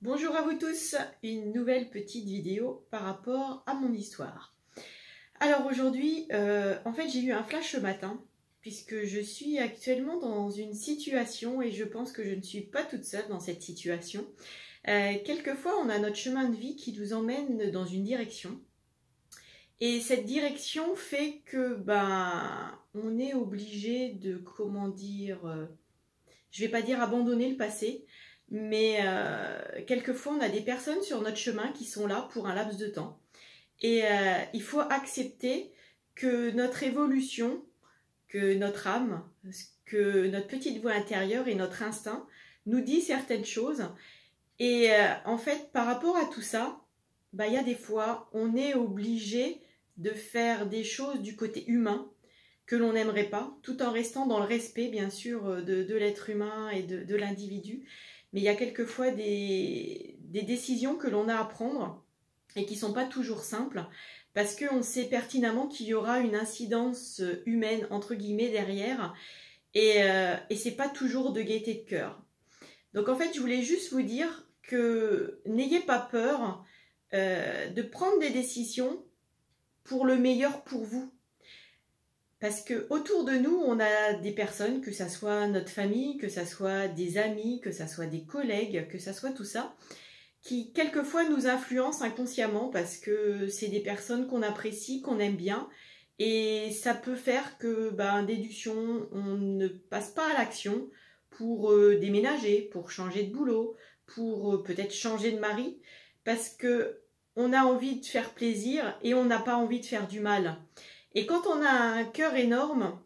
Bonjour à vous tous, une nouvelle petite vidéo par rapport à mon histoire. Alors aujourd'hui, en fait j'ai eu un flash ce matin, puisque je suis actuellement dans une situation et je pense que je ne suis pas toute seule dans cette situation. Quelquefois on a notre chemin de vie qui nous emmène dans une direction. Et cette direction fait que on est obligé de, comment dire, je vais pas dire abandonner le passé, mais quelquefois on a des personnes sur notre chemin qui sont là pour un laps de temps. Et il faut accepter que notre évolution, que notre âme, que notre petite voix intérieure et notre instinct nous dit certaines choses. Et en fait, par rapport à tout ça, il y a des fois, on est obligé de faire des choses du côté humain que l'on n'aimerait pas, tout en restant dans le respect, bien sûr, de l'être humain et de l'individu. Mais il y a quelquefois des décisions que l'on a à prendre et qui ne sont pas toujours simples, parce qu'on sait pertinemment qu'il y aura une incidence humaine, entre guillemets, derrière, et ce n'est pas toujours de gaieté de cœur. Donc en fait, je voulais juste vous dire que n'ayez pas peur de prendre des décisions pour le meilleur pour vous. Parce que autour de nous, on a des personnes, que ça soit notre famille, que ça soit des amis, que ça soit des collègues, que ça soit tout ça, qui quelquefois nous influencent inconsciemment parce que c'est des personnes qu'on apprécie, qu'on aime bien. Et ça peut faire que, en déduction, on ne passe pas à l'action pour déménager, pour changer de boulot, pour peut-être changer de mari, parce que on a envie de faire plaisir et on n'a pas envie de faire du mal. Et quand on a un cœur énorme,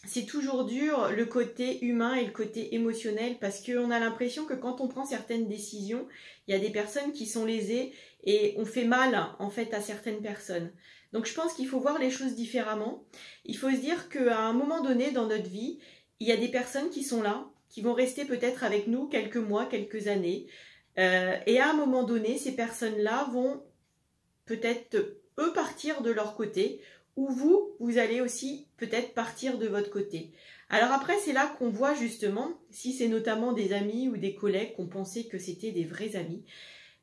c'est toujours dur le côté humain et le côté émotionnel, parce qu'on a l'impression que quand on prend certaines décisions, il y a des personnes qui sont lésées et on fait mal en fait à certaines personnes. Donc je pense qu'il faut voir les choses différemment. Il faut se dire qu'à un moment donné dans notre vie, il y a des personnes qui sont là, qui vont rester peut-être avec nous quelques mois, quelques années. Et à un moment donné, ces personnes-là vont peut-être eux partir de leur côté, ou vous allez aussi peut-être partir de votre côté. Alors après, c'est là qu'on voit justement, si c'est notamment des amis ou des collègues qu'on pensait que c'était des vrais amis,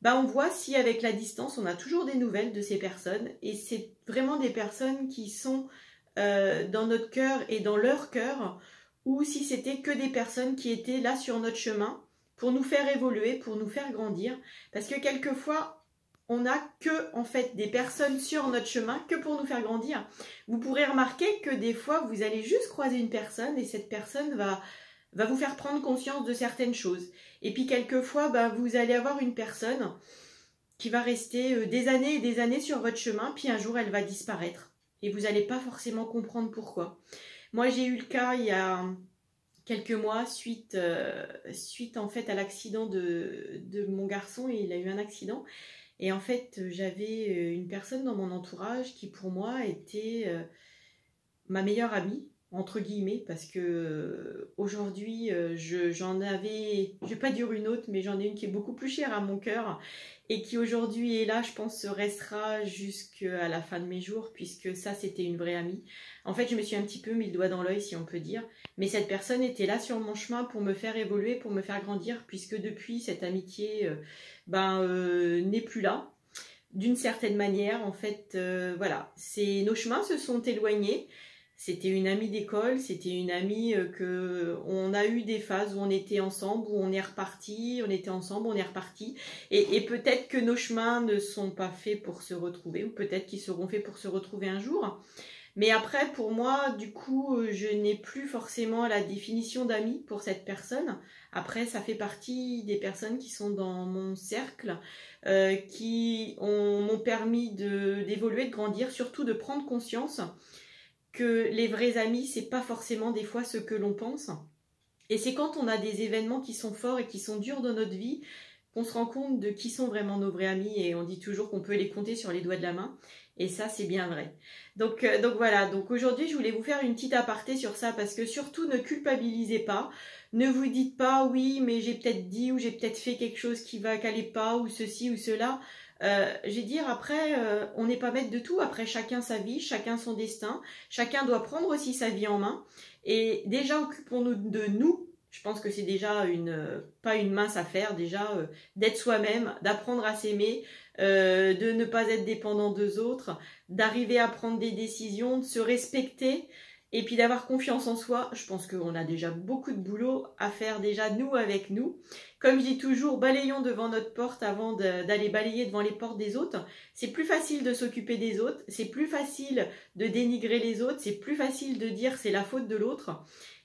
on voit si avec la distance, on a toujours des nouvelles de ces personnes, et c'est vraiment des personnes qui sont dans notre cœur et dans leur cœur, ou si c'était que des personnes qui étaient là sur notre chemin pour nous faire évoluer, pour nous faire grandir, parce que quelquefois, on n'a que en fait des personnes sur notre chemin que pour nous faire grandir. Vous pourrez remarquer que des fois, vous allez juste croiser une personne et cette personne va vous faire prendre conscience de certaines choses. Et puis quelquefois, vous allez avoir une personne qui va rester des années et des années sur votre chemin, puis un jour, elle va disparaître. Et vous n'allez pas forcément comprendre pourquoi. Moi, j'ai eu le cas il y a quelques mois, suite en fait à l'accident de mon garçon. Il a eu un accident. Et en fait, j'avais une personne dans mon entourage qui, pour moi, était ma meilleure amie, entre guillemets, parce que aujourd'hui, j'en avais, je vais pas dire une autre, mais j'en ai une qui est beaucoup plus chère à mon cœur et qui aujourd'hui est là, je pense, restera jusqu'à la fin de mes jours, puisque ça, c'était une vraie amie. En fait, je me suis un petit peu mis le doigt dans l'œil, si on peut dire, mais cette personne était là sur mon chemin pour me faire évoluer, pour me faire grandir, puisque depuis, cette amitié n'est plus là. D'une certaine manière, en fait, voilà, nos chemins se sont éloignés. C'était une amie d'école, c'était une amie on a eu des phases où on était ensemble, où on est reparti, on était ensemble, on est reparti. Et peut-être que nos chemins ne sont pas faits pour se retrouver, ou peut-être qu'ils seront faits pour se retrouver un jour. Mais après, pour moi, du coup, je n'ai plus forcément la définition d'ami pour cette personne. Après, ça fait partie des personnes qui sont dans mon cercle, qui m'ont permis d'évoluer, de grandir, surtout de prendre conscience que les vrais amis, c'est pas forcément des fois ce que l'on pense. Et c'est quand on a des événements qui sont forts et qui sont durs dans notre vie qu'on se rend compte de qui sont vraiment nos vrais amis, et on dit toujours qu'on peut les compter sur les doigts de la main. Et ça, c'est bien vrai. Donc voilà, donc aujourd'hui, je voulais vous faire une petite aparté sur ça, parce que surtout, ne culpabilisez pas. Ne vous dites pas, oui, mais j'ai peut-être dit ou j'ai peut-être fait quelque chose qui n'allait pas, ou ceci ou cela. Je vais dire, après, on n'est pas maître de tout. Après, chacun sa vie, chacun son destin. Chacun doit prendre aussi sa vie en main. Et déjà, occupons-nous de nous Je pense que c'est déjà pas une mince affaire, déjà d'être soi-même, d'apprendre à s'aimer, de ne pas être dépendant des autres, d'arriver à prendre des décisions, de se respecter et puis d'avoir confiance en soi. Je pense qu'on a déjà beaucoup de boulot à faire déjà nous avec nous. Comme je dis toujours, balayons devant notre porte avant d'aller balayer devant les portes des autres. C'est plus facile de s'occuper des autres, c'est plus facile de dénigrer les autres, c'est plus facile de dire c'est la faute de l'autre.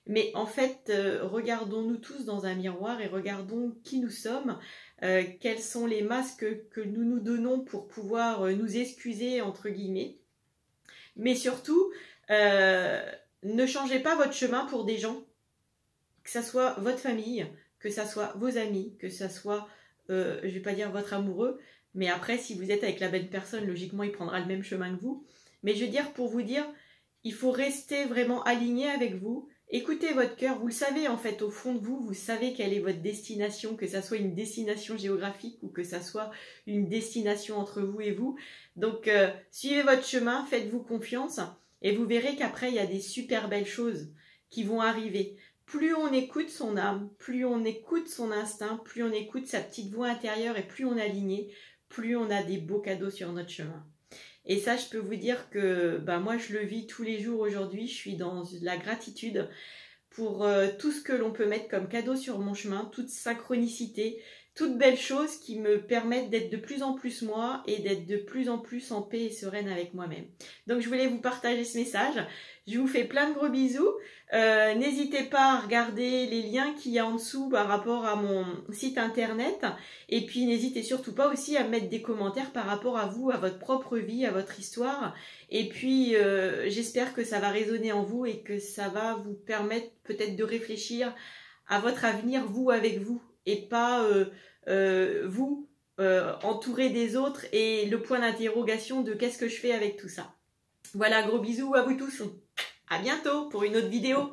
Mais en fait, regardons-nous tous dans un miroir et regardons qui nous sommes, quels sont les masques que nous nous donnons pour pouvoir nous excuser, entre guillemets. Mais surtout, ne changez pas votre chemin pour des gens, que ça soit votre famille, que ça soit vos amis, que ça soit, je vais pas dire votre amoureux, mais après, si vous êtes avec la bonne personne, logiquement, il prendra le même chemin que vous. Mais je veux dire, pour vous dire, il faut rester vraiment aligné avec vous. Écoutez votre cœur, vous le savez en fait au fond de vous, vous savez quelle est votre destination, que ça soit une destination géographique ou que ça soit une destination entre vous et vous. Donc suivez votre chemin, faites-vous confiance et vous verrez qu'après il y a des super belles choses qui vont arriver. Plus on écoute son âme, plus on écoute son instinct, plus on écoute sa petite voix intérieure et plus on est aligné, plus on a des beaux cadeaux sur notre chemin. Et ça, je peux vous dire que moi, je le vis tous les jours aujourd'hui. Je suis dans la gratitude pour tout ce que l'on peut mettre comme cadeau sur mon chemin, toute synchronicité, toutes belles choses qui me permettent d'être de plus en plus moi et d'être de plus en plus en paix et sereine avec moi-même. Donc, je voulais vous partager ce message. Je vous fais plein de gros bisous. N'hésitez pas à regarder les liens qu'il y a en dessous par rapport à mon site internet. Et puis, n'hésitez surtout pas aussi à mettre des commentaires par rapport à vous, à votre propre vie, à votre histoire. Et puis, j'espère que ça va résonner en vous et que ça va vous permettre peut-être de réfléchir à votre avenir, vous avec vous, et pas vous entouré des autres et le point d'interrogation de qu'est-ce que je fais avec tout ça. Voilà, gros bisous à vous tous. À bientôt pour une autre vidéo.